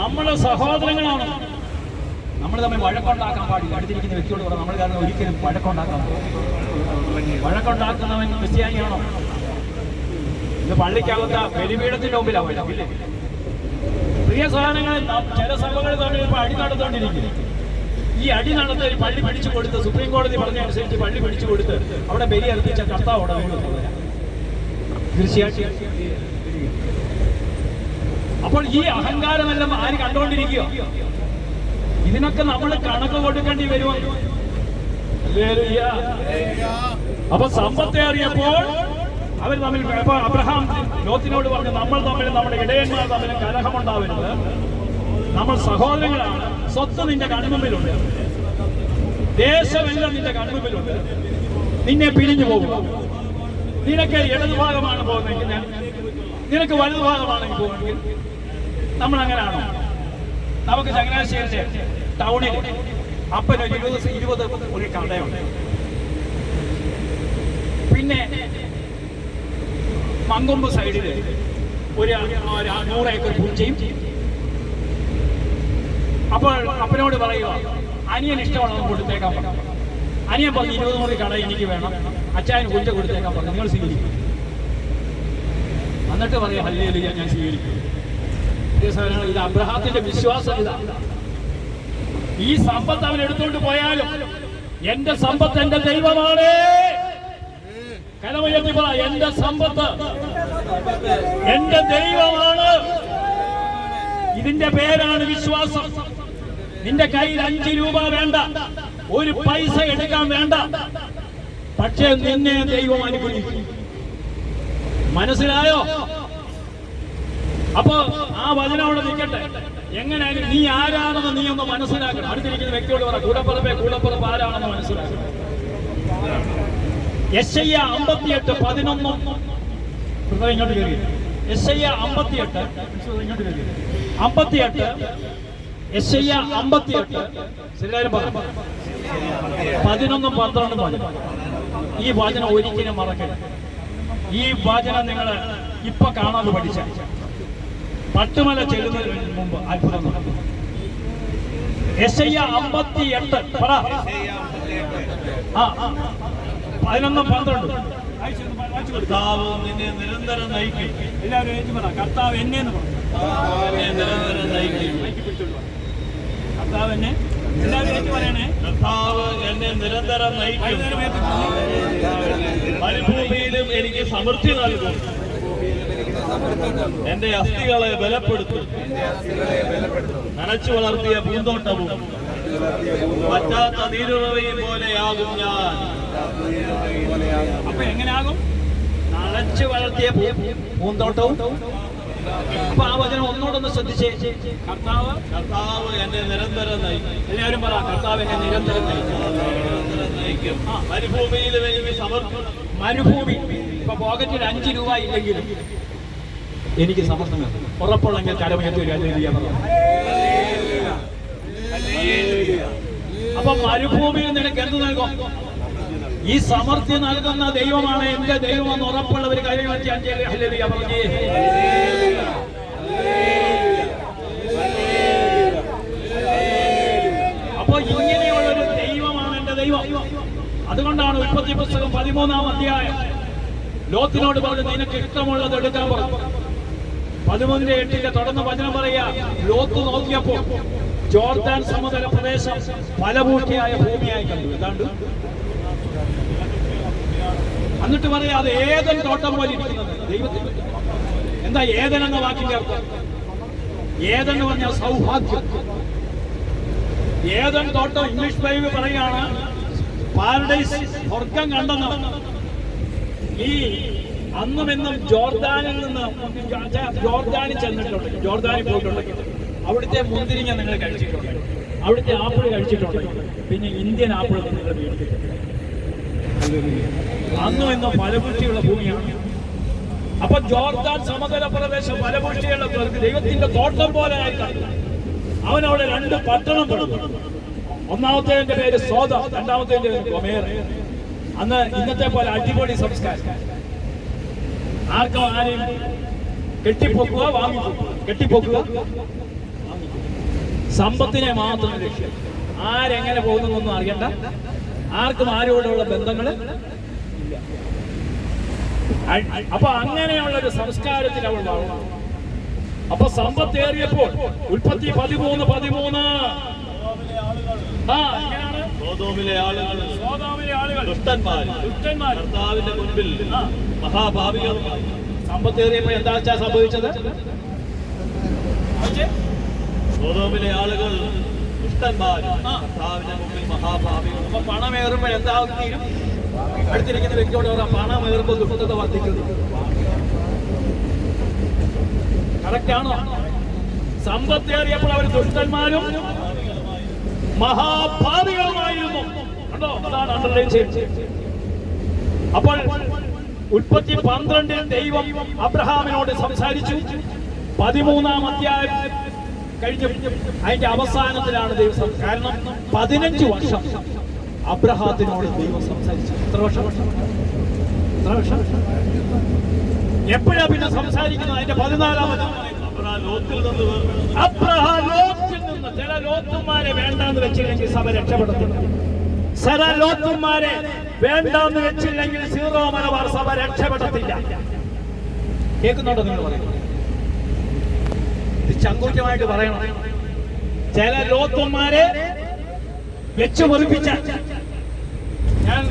നമ്മുടെ സഹോദരങ്ങളാണ്. നമ്മൾ തമ്മിൽ വഴക്കുണ്ടാക്കാൻ പാടില്ല. അടുത്തിരിക്കുന്ന വ്യക്തിയോട് പറയാം, നമ്മൾ കാരണം ഒരിക്കലും വഴക്കുണ്ടാക്കാൻ പാടില്ല. വഴക്കുണ്ടാക്കുന്നവൻ ക്രിസ്ത്യാനിയാണോ? ഇത് പള്ളിക്കകത്ത ബലിപീഠത്തിന്റെ മുമ്പിലാവും ഇല്ലേ? പ്രിയ സാധനങ്ങൾ ചില സഭകളിൽ തമ്മിൽ ഇപ്പൊ അടി നടന്നുകൊണ്ടിരിക്കുന്നു. ഈ അടി നടന്ന് പള്ളി പിടിച്ചു കൊടുത്ത്, സുപ്രീം കോടതി പറഞ്ഞനുസരിച്ച് പള്ളി പിടിച്ചു കൊടുത്ത് അവിടെ ബലി അർപ്പിച്ച കർത്താവോടെ തീർച്ചയായിട്ടും. അപ്പോൾ ഈ അഹങ്കാരമെല്ലാം ആര് കണ്ടുകൊണ്ടിരിക്കുക? ഇതിനൊക്കെ നമ്മൾ കണക്ക് കൊടുക്കേണ്ടി വരുമോ? അപ്പൊ സമ്പത്തേറിയപ്പോൾ അവർ തമ്മിൽ, അബ്രഹാം ലോത്തിനോട് പറഞ്ഞു, നമ്മൾ തമ്മിൽ നമ്മുടെ ഇടയന്മാർ തമ്മിൽ കലഹമുണ്ടാവരുത്, നമ്മൾ സഹോദരങ്ങളാണ്. സ്വത്ത് നിന്റെ കൺമുമ്പിലുണ്ട്, ദേശമെല്ലാം നിന്റെ കൺമുമ്പിലുണ്ട്, നിന്നെ പിരിഞ്ഞു പോകും. നിനക്ക് ഇടതുഭാഗമാണ് പോകുന്നതെങ്കിൽ നിനക്ക് വലതുഭാഗമാണെങ്കിൽ പോകുമെങ്കിൽ നമ്മൾ അങ്ങനെയാണോ? നമുക്ക് ചങ്ങനാശ്ശേരിയിലെ ടൗണിൽ അപ്പനൊരു 20 ഒരു കടയുണ്ട്. പിന്നെ മങ്കൊമ്പ് സൈഡിൽ ഒരു 100 ഏക്കർ പൂച്ചയും. അപ്പോൾ അപ്പനോട് പറയുക, അനിയൻ ഇഷ്ടമുള്ളത് കൊടുത്തേക്കാൻ പറഞ്ഞു. അനിയൻ പറഞ്ഞു, 20 മുറി കട എനിക്ക് വേണം, അച്ചായന് പൂച്ച കൊടുത്തേക്കാൻ പറഞ്ഞു, നിങ്ങൾ സ്വീകരിക്കും. എന്നിട്ട് പറയാം, ഹല്ലേലൂയ, ഞാൻ സ്വീകരിക്കും. ഇത് അബ്രഹാത്തിന്റെ വിശ്വാസം. ഇതാണ്. ഈ സമ്പത്ത് അവൻ എടുത്തുകൊണ്ട് പോയാലും എന്റെ സമ്പത്ത് എന്റെ ദൈവമാണ്. കരമുയർത്തി പറ, എന്റെ സമ്പത്ത് എന്റെ ദൈവമാണ്. ഇതിന്റെ പേരാണ് വിശ്വാസം. നിന്റെ കയ്യിൽ 5 രൂപ വേണ്ട, 1 പൈസ എടുക്കാൻ വേണ്ട, പക്ഷേ നിന്നെ ദൈവം അനുഗ്രഹിക്കും. മനസ്സിലായോ? അപ്പൊ ആ വചനം അവിടെ നിൽക്കട്ടെ. എങ്ങനെയായാലും നീ ആരാണെന്ന് നീ ഒന്ന് മനസ്സിലാക്കണം. അടുത്തിരിക്കുന്ന വ്യക്തിയോട് പറ, കൂടപ്പുറപ്പ് ആരാണെന്ന് മനസ്സിലാക്കണം. യെശയ്യാ 58:11 ഇങ്ങോട്ട് കയറി. യെശയ്യാ 58 ഇങ്ങോട്ട് കയറി. 58 യെശയ്യാ 58 എല്ലാവരും പറഞ്ഞു 11, 12 വചനം. ഈ വചനം ഒരിക്കലും മറക്കരുത്. ഈ വചനം നിങ്ങൾ ഇപ്പൊ കാണാതെ പഠിച്ച പട്ടുമല ചെല്ലുന്നതിന് മുമ്പ് അത്ഭുതം നടക്കും. യെശയ്യാ 58 പറ. 11, 12 കർത്താവ് നിന്നെ നിരന്തരം നയിക്കും. എല്ലാവരും ഏറ്റു പറ, കർത്താവ് എന്നെ നിരന്തരം നയിക്കും. കർത്താവ് എന്നെ, എല്ലാവരും ഏറ്റു പറയണേ, കർത്താവ് എന്നെ നിരന്തരം നയിക്കും. മരുഭൂമിയിലും എനിക്ക് സമൃദ്ധി നൽകും. എന്റെ അസ്ഥികളെ ബലപ്പെടുത്തും. നനച്ചു വളർത്തിയ പൂന്തോട്ടവും പറ്റാത്ത നീരുറവയും പോലെയാകും ഞാൻ. അപ്പൊ എങ്ങനെയാകും? നനച്ചു വളർത്തിയ പൂന്തോട്ടവും. അപ്പൊ ആ വചനം ഒന്നുകൂടൊന്ന് ശ്രദ്ധിച്ചേ. കർത്താവ് എന്നെ നിരന്തരം നയിക്കും. എല്ലാവരും പറ, കർത്താവ് എന്നെ നിരന്തരം നയിക്കും. മരുഭൂമിയിലും എനിക്ക് സമർത്ഥം. മരുഭൂമി ഇപ്പൊ പോക്കറ്റിൽ 5 രൂപ ഇല്ലെങ്കിലും എനിക്ക് സമർത്ഥം ഉറപ്പുള്ളെങ്കിൽ കരമയത്ത്. അപ്പൊ മരുഭൂമിയിൽ നിനക്ക് എന്ത് നൽകും? ഈ സമൃദ്ധി നൽകുന്ന ദൈവമാണ് എന്റെ ദൈവമെന്ന് ഉറപ്പുള്ളവർ കരമയത്തി പറഞ്ഞേ. അപ്പൊ ഇങ്ങനെയുള്ളൊരു ദൈവമാണ് എന്റെ ദൈവം. അതുകൊണ്ടാണ് ഉൽപ്പത്തി പുസ്തകം 13-ാം അധ്യായം ലോത്തിനോട് പറഞ്ഞു, നിനക്ക് ഇഷ്ടമുള്ളത് എടുക്കാൻ പറഞ്ഞു. 13:8 തുടർന്ന് വചനം പറയാ, ലോത്ത് നോക്കിയപ്പോ ജോർദാൻ സമതല പ്രദേശം ഫലഭൂഷ്ടിയായ ഭൂമിയായി കണ്ടു. ഏതാണ്ട് എന്നിട്ട് പറയാ, അത് ഏദൻ തോട്ടം പോലെ ഇരിക്കുന്നത് ദൈവത്തിന്. എന്താ ഏദൻ എന്ന വാക്കിന്റെ അർത്ഥം? ഏദൻ എന്ന് പറഞ്ഞാൽ സൗഭാഗ്യം. ഏദൻ തോട്ടം ഇംഗ്ലീഷ് ബൈബിൾ പറയുകയാണ് പാരഡൈസ്, സ്വർഗം കണ്ടെന്ന്. ഈ അന്നും ഇന്നും ജോർദാനിൽ നിന്ന് ജോർദാനിൽ ചെന്നിട്ടുണ്ട്, ജോർദാനിൽ പോയിട്ടുണ്ടെങ്കിൽ അവിടുത്തെ മുന്തിരിങ്ങ നിങ്ങൾ കഴിച്ചിട്ടുണ്ട്, അവിടുത്തെ ആപ്പിൾ കഴിച്ചിട്ടുണ്ട്, പിന്നെ ഇന്ത്യൻ ആപ്പിൾ നിങ്ങൾ മേടിച്ചിട്ടുണ്ട്. അന്നും ഇന്നും ഫലപുഷ്ടിയുള്ള ഭൂമിയാണ്. അപ്പൊ ജോർദാൻ സമതല പ്രദേശം ഫലപുഷ്ടിയുള്ള ദൈവത്തിന്റെ തോട്ടം പോലെ ആയിട്ടാണ്. അവനവിടെ 2 പട്ടണം പണിതു. ഒന്നാമത്തേതിന്റെ പേര് സോദം, രണ്ടാമത്തേതിന്റെ പേര് ഗൊമേർ. അന്ന് ഇന്നത്തെ പോലെ അടിപൊളി സംസ്കാരം. ആർക്കും ആരെയും കെട്ടിപ്പൊക്കുക, വാങ്ങിക്കുക, കെട്ടിപ്പൊക്കുക, സമ്പത്തിനെ മാത്രം ലക്ഷ്യം. ആരെങ്ങനെ പോകുന്നൊന്നും അറിയണ്ട, ആർക്കും ആരോടുള്ള ബന്ധങ്ങള് ഇല്ല. അപ്പൊ അങ്ങനെയുള്ള ഒരു സംസ്കാരത്തിൽ അവൾ വളർന്നു. അപ്പൊ സമ്പത്തേറിയപ്പോൾ ഉൽപ്പത്തി 13:13 സോദോമിലെ ആളുകൾ ദുഷ്ടന്മാർ കർത്താവിന്റെ മുൻപിൽ മഹാഭാവികൾ. സമ്പത്തേറിയപ്പോൾ എന്താ വെച്ചാ സംഭവിച്ചത്? സോദോമിലെ ആളുകൾ ദുഷ്ടന്മാർ കർത്താവിന്റെ മുമ്പിൽ മഹാഭാവികൾ. അപ്പൊ പണമേറുമ്പോൾ എന്താ തീരും? അടുത്തിരിക്കുന്ന വ്യക്തിയോട് പറയാം, പണമേറുമ്പോൾ ദുഷ്ടത വർദ്ധിക്കുന്നു. കറക്റ്റാണോ? സമ്പത്തേറിയപ്പോൾ അവർ ദുഷ്ടന്മാരും മഹാഭാവികളുമായിരുന്നു. കണ്ടോ? അതാണ് അണ്ടർലൈൻ ചെയ്തത്. അപ്പോൾ ഉൽപ്പത്തി 12 ദൈവം അബ്രഹാമിനോട് സംസാരിച്ചു. 13-ാം അധ്യായം കഴിഞ്ഞു. അതിന്റെ അവസാനത്തിലാണ് ദൈവം. കാരണം 15 വർഷം അബ്രഹാത്തിനോട് ദൈവം സംസാരിച്ചു. എത്ര വർഷം? എപ്പോഴാ പിന്നെ സംസാരിക്കുന്നത്? അതിന്റെ 14-ാമത് അബ്രഹാം ലോത്തിൽ നിന്ന് ചില ലോത്തുമാരെ വേണ്ടാന്ന് വെച്ചില്ലെങ്കിൽ സഭ രക്ഷപ്പെടത്തില്ല. ചില ലോത്തുമാരെ വേണ്ടാന്ന് വെച്ചില്ലെങ്കിൽ സീറോ മലബാർ സഭ രക്ഷപ്പെടത്തില്ല. കേൾക്കുന്നുണ്ടോ നിങ്ങൾ പറയുന്നത്? ഇത് ചങ്കൂറ്റമായിട്ട് പറയണം. ചില ലോത്തുമാരെ വെച്ച് പൊറിപ്പിച്ച, ഞാൻ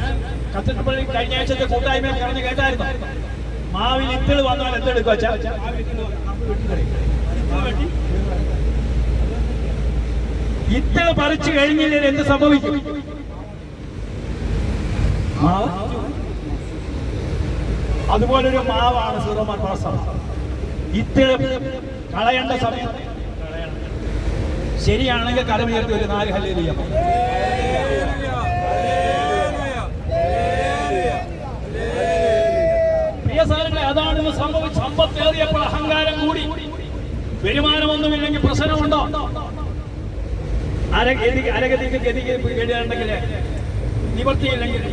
കത്തപ്പള്ളി കഴിഞ്ഞ ആഴ്ചത്തെ കൂട്ടായ്മ കിടന്ന് കേട്ടായിരുന്നു. മാവിൽ ഇത്തിള് വന്നാൽ എന്തെടുക്കും വെച്ചാ ഇത്തിള് പറിച്ചു കഴിഞ്ഞില്ലേ എന്ത് സംഭവിക്കും? മാവ് അതുപോലൊരു മാവാണ് സീറോമാൻ പാസം. ഇത്തിള് കളയേണ്ട സമയം ശരിയാണെങ്കിൽ കരമുയർത്തി ഒരു 4 ഹല്ലേലൂയ. പ്രിയ സഹോദരങ്ങളെ, അതാണ് ഇന്ന് സംഭവിച്ചത്. സമ്പത്തേറിയപ്പോൾ അഹങ്കാരം കൂടി. വരുമാനമൊന്നുമില്ലെങ്കിൽ പ്രശ്നമുണ്ടോ? അരഗതിക്ക് ഗതിയുണ്ടെങ്കിൽ നിവർത്തിയില്ലെങ്കിൽ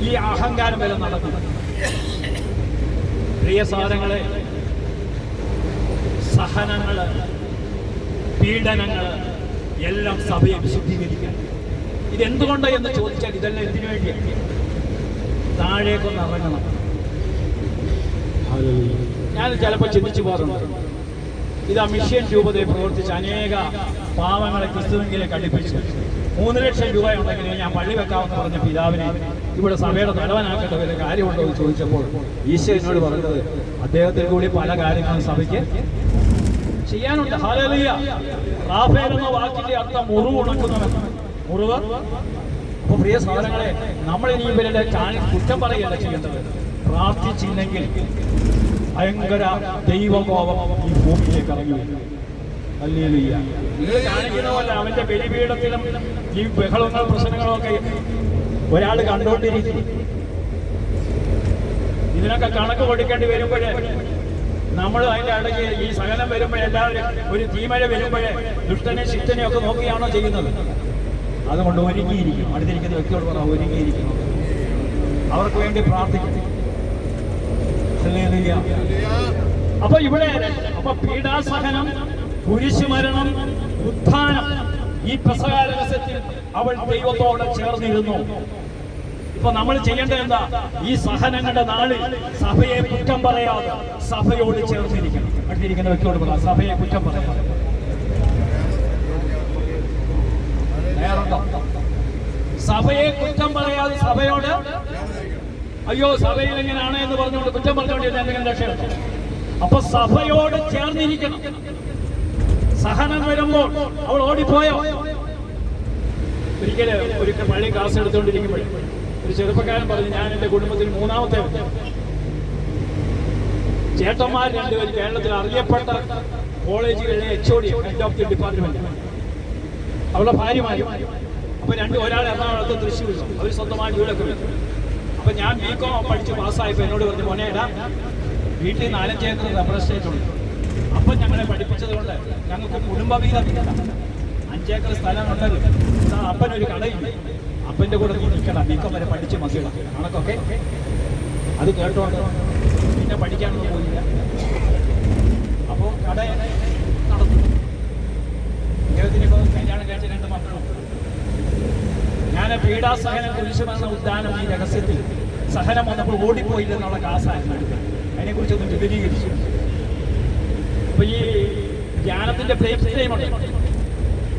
ഈ അഹങ്കാരം വരെ നടക്കും. പ്രിയ സഹോദരങ്ങളെ, സഹനങ്ങള്, പീഡനങ്ങള് എല്ലാം സഭയെ വിശുദ്ധീകരിക്കാൻ. ഇതെന്തുകൊണ്ട് എന്ന് ചോദിച്ചാൽ ഇതെല്ലാം എന്തിനു വേണ്ടിയാണ്? താഴേക്കൊന്ന് ഇറങ്ങണം. ഞാൻ ചിലപ്പോൾ ചിന്തിച്ചു പോകാറുണ്ട്, ഇതാ മിഷ്യൻ രൂപതയെ പ്രവർത്തിച്ച് അനേക പാവങ്ങളെ ക്രിസ്തുവിലേക്ക് അടുപ്പിച്ചു 3 ലക്ഷം രൂപ ഉണ്ടെങ്കിൽ ഞാൻ പള്ളി വെക്കാമെന്ന് പറഞ്ഞ പിതാവിനെ ഇവിടെ സഭയുടെ തലവനാക്കേണ്ട വല്ല കാര്യമുണ്ടോ എന്ന് ചോദിച്ചപ്പോൾ ഈശോ എന്നോട് പറഞ്ഞത് അദ്ദേഹത്തിന് കൂടി പല കാര്യങ്ങളും സഭയ്ക്ക് ചെയ്യാനുണ്ട്. ഹല്ലേലൂയ. റാഫേൽ എന്ന വാക്കിന്റെ അർത്ഥം മുറിവ് ഉണക്കുന്നവൻ. മുറിവ്. അപ്പൊ പ്രിയ സഹോദരങ്ങളെ, നമ്മൾ ഇനി ഇവരുടെ ചാനൽ കുറ്റം പറയുകയല്ല ചെയ്യേണ്ടത്. പ്രാർത്ഥിച്ചില്ലെങ്കിൽ ഭയങ്കര ദൈവകോപം ഈ ഭൂമിയിലേക്ക് ഇറങ്ങി വരും. ഹല്ലേലൂയ. നിങ്ങൾ കാണിക്കുന്ന പോലെ അവന്റെ ബലിപീഠത്തിലും ഈ ബഹളങ്ങളും പ്രശ്നങ്ങളും ഒക്കെ ഒരാൾ കണ്ടുകൊണ്ടിരിക്കും. ഇതിനൊക്കെ കണക്ക് കൊടുക്കേണ്ടി വരുമ്പോഴേ നമ്മൾ അതിന്റെ ഇടയ്ക്ക് ഈ സഹനം വരുമ്പോഴെല്ലാവരും ഒരു തീമഴ വരുമ്പോഴേ ദുഷ്ടനെ ശിഷ്ടനെ ഒക്കെ നോക്കിയാണോ ചെയ്യുന്നത്? അതുകൊണ്ട് ഒരുങ്ങിയിരിക്കും. അടുത്തിരിക്കുന്ന വ്യക്തിയോട് പറ, ഒരുങ്ങിയിരിക്കണം. അവർക്ക് വേണ്ടി പ്രാർത്ഥിക്കും. അപ്പൊ ഇവിടെ പീഡാസഹനം, കുരിശുമരണം, ഉത്ഥാനം, ഈ പെസഹ രഹസ്യത്തിൽ അവൾ ദൈവത്തോടെ ചേർന്നിരുന്നു. ഇപ്പൊ നമ്മൾ ചെയ്യേണ്ടത് എന്താ? ഈ സഹനങ്ങളുടെ നാളിൽ സഭയെ കുറ്റം പറയാതെ സഭയോട് ചേർന്നിരിക്കണം. അടുത്തിരിക്കുന്ന വ്യക്തിയോട് പറ, സഭയെ കുറ്റം പറയാതെ. സഭയെ കുറ്റം പറയാതെ സഭയോട്, അയ്യോ സഭയിൽ എങ്ങനെയാണ് എന്ന് പറഞ്ഞുകൊണ്ട് കുറ്റം പറഞ്ഞുകൊണ്ട് എന്തെങ്കിലും രക്ഷയുണ്ടോ? അപ്പൊ സഭയോട് ചേർന്നിരിക്കണം. സഹനം വരുമ്പോൾ അവൾ ഓടിപ്പോയോ? ഒരിക്കൽ പള്ളി ക്ലാസ് എടുത്തുകൊണ്ടിരിക്കുമ്പോൾ ഒരു ചെറുപ്പക്കാരൻ പറഞ്ഞു, ഞാൻ എന്റെ കുടുംബത്തിൽ 3ാമത്തെ ചേട്ടന്മാർ 2 പേര് കേരളത്തിൽ അറിയപ്പെട്ട കോളേജുകളിലെ HOD, head of the department, അവളുടെ ഭാര്യമാരും. അപ്പൊ ഒരാൾ എറണാകുളത്ത്, തൃശ്ശൂർ, അവർ സ്വന്തമായി വീടൊക്കെ വരും. അപ്പൊ ഞാൻ BCom പഠിച്ച് പാസ്സായപ്പോ എന്നോട് പറഞ്ഞു, മോനേടാ വീട്ടിൽ 4-5 ഏക്കർ റബ്ബർ എസ്റ്റേറ്റ് ഉണ്ട്. അപ്പൊ ഞങ്ങളെ പഠിപ്പിച്ചത് കൊണ്ട് ഞങ്ങൾക്ക് കുടുംബ വീതം 5 ഏക്കർ സ്ഥലം ഉണ്ടല്ലോ. അപ്പനൊരു കടയില്ല, അപ്പന്റെ കൂടെ നീ നിൽക്കണം, BCom വരെ പഠിച്ച് മതിയണം കണക്കൊക്കെ. അത് കേട്ടോണ്ട് പിന്നെ പഠിക്കാനൊന്നും പോയില്ല. അപ്പോ കട നടന്നു. ഇദ്ദേഹത്തിനിപ്പോ കല്യാണം കഴിച്ച 2 മക്കളും. ഞാൻ പീഡാസഹനം, കുരിശുമരണ, ഉദ്ധാനം, ഈ രഹസ്യത്തിൽ സഹനം വന്നപ്പോൾ ഓടിപ്പോയില്ലെന്നുള്ള ക്ലാസ്സായിരുന്നു. അതിനെക്കുറിച്ചൊന്നും വിപുലീകരിച്ചു. അപ്പൊ ഈ ധ്യാനത്തിന്റെ ബ്രേക്ക് ടൈം ഉണ്ട്.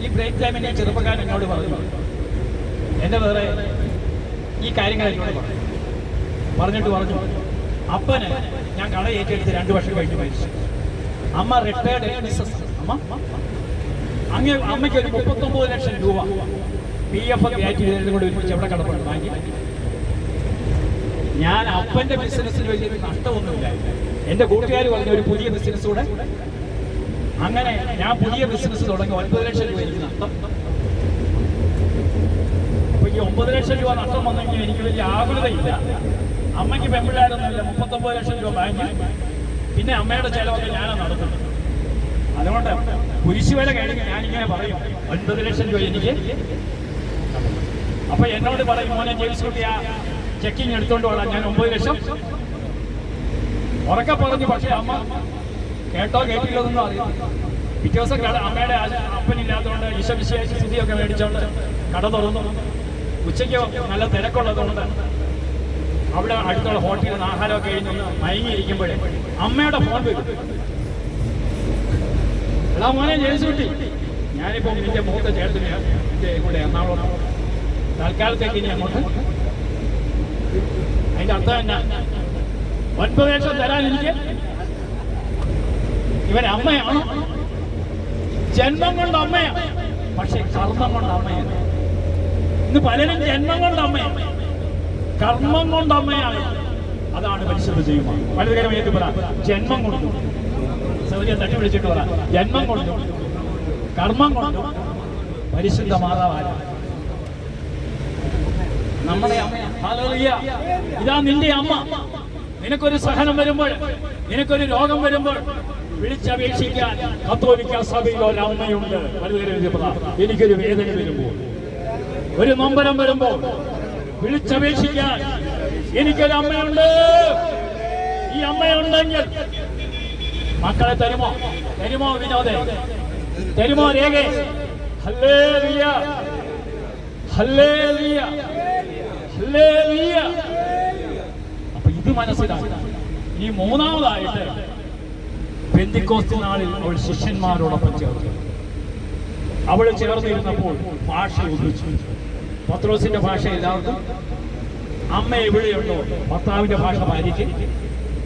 ഈ ബ്രേക്ക് ടൈമിൽ ഞാൻ ചെറുപ്പക്കാരൻ എന്നോട് പറഞ്ഞു, എന്റെ വേറെ ഈ കാര്യങ്ങൾ എന്നോട് പറഞ്ഞിട്ട് പറഞ്ഞു, അപ്പന് ഞാൻ കട ഏറ്റെടുത്ത് 2 വർഷം കഴിഞ്ഞ് മരിച്ചു. അമ്മ റിട്ടയർഡ് മിസ്സസ്. അമ്മയ്ക്ക് ഒരു 39 ലക്ഷം രൂപ PF ഗ്രാറ്റുവിറ്റി കൂടെ ഒരുമിച്ച് എവിടെ കടപ്പുണ്ട് ബാങ്കി. ഞാൻ അപ്പന്റെ ബിസിനസ്സിൽ വലിയ നഷ്ടമൊന്നുമില്ല. എന്റെ കൂട്ടുകാർ പറഞ്ഞ ഒരു പുതിയ ബിസിനസ് കൂടെ. അങ്ങനെ ഞാൻ പുതിയ ബിസിനസ് തുടങ്ങി 9 ലക്ഷം രൂപ എനിക്ക് നഷ്ടം. അപ്പൊ ഈ 9 ലക്ഷം രൂപ നഷ്ടം വന്നെങ്കിൽ എനിക്ക് വലിയ ആകുലതയില്ല. അമ്മയ്ക്ക് പെമ്പിള്ളാരൊന്നുമില്ല. 39 ലക്ഷം രൂപ ബാങ്കിൽ. പിന്നെ അമ്മയുടെ ചെലവൊക്കെ ഞാനാണ് നടത്തുന്നത്. അതുകൊണ്ട് കുരിശുവില കഴിഞ്ഞ് ഞാനിങ്ങനെ പറയും, 9 ലക്ഷം രൂപ എനിക്ക്. അപ്പൊ എന്നോട് പറയും, മോനെ ജെയിംസ് കുട്ടി ആ ചെക്കിങ് എടുത്തോണ്ട് പോകാം, ഞാൻ 9 ലക്ഷം ഉറക്കെ പറഞ്ഞു. പക്ഷെ അമ്മ കേട്ടോ കേട്ടില്ലെന്നൊന്നും അറിയാം. പിറ്റേ ദിവസം അമ്മയുടെ അപ്പനില്ലാത്തതുകൊണ്ട് ഈശോമിശിഹായ്ക്ക് സ്തുതിയൊക്കെ മേടിച്ചോണ്ട് കട തുറന്നു. ഉച്ചയ്ക്ക് നല്ല തിരക്കുള്ളതുകൊണ്ട് അവിടെ അടുത്തുള്ള ഹോട്ടലിൽ നിന്ന് ആഹാരമൊക്കെ കഴിഞ്ഞൊന്ന് മയങ്ങിയിരിക്കുമ്പോഴേ അമ്മയുടെ ഫോൺ വരും. എടാ മോനെ ജെയിംസ് കുട്ടി, ഞാനിപ്പോൾ നിന്റെ മൂത്ത ചേട്ടന് കൂടെ എറണാകുളം തൽക്കാലത്തേക്ക് ഇനി അങ്ങോട്ട് അതിന്റെ അർത്ഥം എന്നാ? 9 ലക്ഷം തരാൻ എനിക്ക് ഇവൻ അമ്മയാണ്. ജന്മം കൊണ്ട് അമ്മയാണ്, പക്ഷെ കർമ്മം കൊണ്ട് അമ്മയാണ്. ഇന്ന് പലരും ജന്മം കൊണ്ട് അമ്മയാണ്, കർമ്മം കൊണ്ട് അമ്മയാണ്. അതാണ് പരിശുദ്ധ ചെയ്യുമ്പോൾ പലതരം ഏത് പറ. ജന്മം കൊണ്ടും സൗകര്യം തട്ടി വിളിച്ചിട്ട് പറ. ജന്മം കൊണ്ടും കർമ്മം കൊണ്ടും പരിശുദ്ധ മാതാവായ നമ്മുടെ അമ്മ. ഹല്ലേലൂയ. ഇതാ നിന്റെ അമ്മ. നിനക്കൊരു സഹനം വരുമ്പോൾ, നിനക്കൊരു രോഗം വരുമ്പോൾ വിളിച്ചപേക്ഷിക്കാൻ കത്തോലിക്ക സഭയിൽ ഒരമ്മയുണ്ട്. എനിക്കൊരു വേദന വരുമ്പോൾ, ഒരു നൊമ്പരം വരുമ്പോൾ വിളിച്ചപേക്ഷിക്കാൻ എനിക്കൊരു അമ്മയുണ്ട്. ഈ അമ്മയുണ്ടെങ്കിൽ മക്കളെ തരുമോ? തരുമോ വിനോദേ? തരുമോ രേഖ? Hallelujah, hallelujah, hallelujah. അപ്പൊ ഇത് മനസ്സിലാക്കി. ഈ മൂന്നാമതായിട്ട് പെന്തിക്കോസ്ത് നാളിൽ അവൾ ശിഷ്യന്മാരോടൊപ്പം ചേർന്നു. അവൾ ചേർന്നിരുന്നപ്പോൾ ഭാഷ ഒന്നിച്ചു. പത്രോസിന്റെ ഭാഷ എല്ലാവർക്കും. അമ്മ എവിടെയുണ്ടോ ഭർത്താവിന്റെ ഭാഷ ഭാര്യയ്ക്ക്.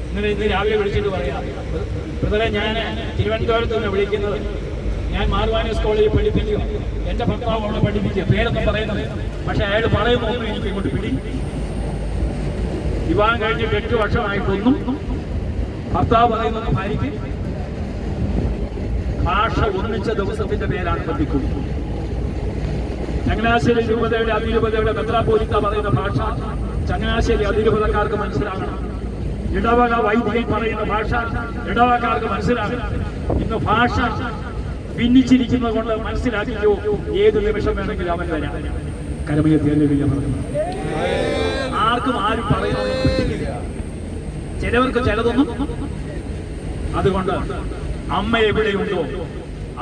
ഇന്ന് രാവിലെ വിളിച്ചിട്ട് പറയാം, ബ്രദറെ ഞാൻ തിരുവനന്തപുരത്ത് നിന്ന് വിളിക്കുന്നത്, ഞാൻ മാർവാനീസ് കോളേജിൽ പഠിപ്പിക്കുക, എന്റെ ഭർത്താവ് അവിടെ പഠിപ്പിക്കുക, പേരൊന്നും പറയുന്നത്, പക്ഷെ അയാൾ പറയുന്നൊന്നും എനിക്ക് ഇങ്ങോട്ട് പിടി. വിവാഹം കഴിഞ്ഞിട്ട് 8 വർഷമായിട്ടൊന്നും ഭർത്താവ് പറയുന്നത് ഭാര്യയ്ക്ക് ഭാഷ ഒന്നിച്ച ദിവസത്തിന്റെ പേരാണ് പറ്റിക്കുന്നത്. ചങ്ങനാശ്ശേരി രൂപതയുടെ അതിരൂപതയുടെ മെത്രാപ്പോലീത്ത പറയുന്ന ഭാഷ ചങ്ങനാശ്ശേരി അതിരൂപതക്കാർക്ക് മനസ്സിലാകണം. ഇടവക വൈദികൻ പറയുന്ന ഭാഷ ഇടവക്കാർക്ക് മനസ്സിലാകണം. ഇന്ന് ഭാഷ ഭിന്നിച്ചിരിക്കുന്നത് കൊണ്ട് മനസ്സിലാക്കിയോ, ഏത് നിമിഷം വേണമെങ്കിലും അവൻ വരാം. കരമയത്തിയല്ലേ പറഞ്ഞു. ആർക്കും ആരും പറയുന്നത് പിടിക്കില്ല, ചിലവർക്ക് ചിലതൊന്നും. അതുകൊണ്ട് അമ്മ എവിടെയുണ്ടോ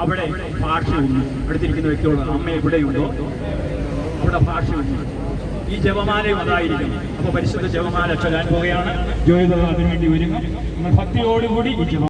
അവിടെ ഭാഷയുണ്ട്. അടുത്തിരിക്കുന്ന വ്യക്തിയോട് അമ്മ എവിടെയുണ്ടോ അവിടെ ഭാഷയുണ്ട്. ഈ ജപമാലയും അതായിരിക്കും. അപ്പൊ പരിശുദ്ധ ജപമാല ചൊല്ലാൻ പോവുകയാണ്. ജോയിത അതിനുവേണ്ടി ഒരുങ്ങും. ഭക്തിയോടുകൂടി ഈ ജപം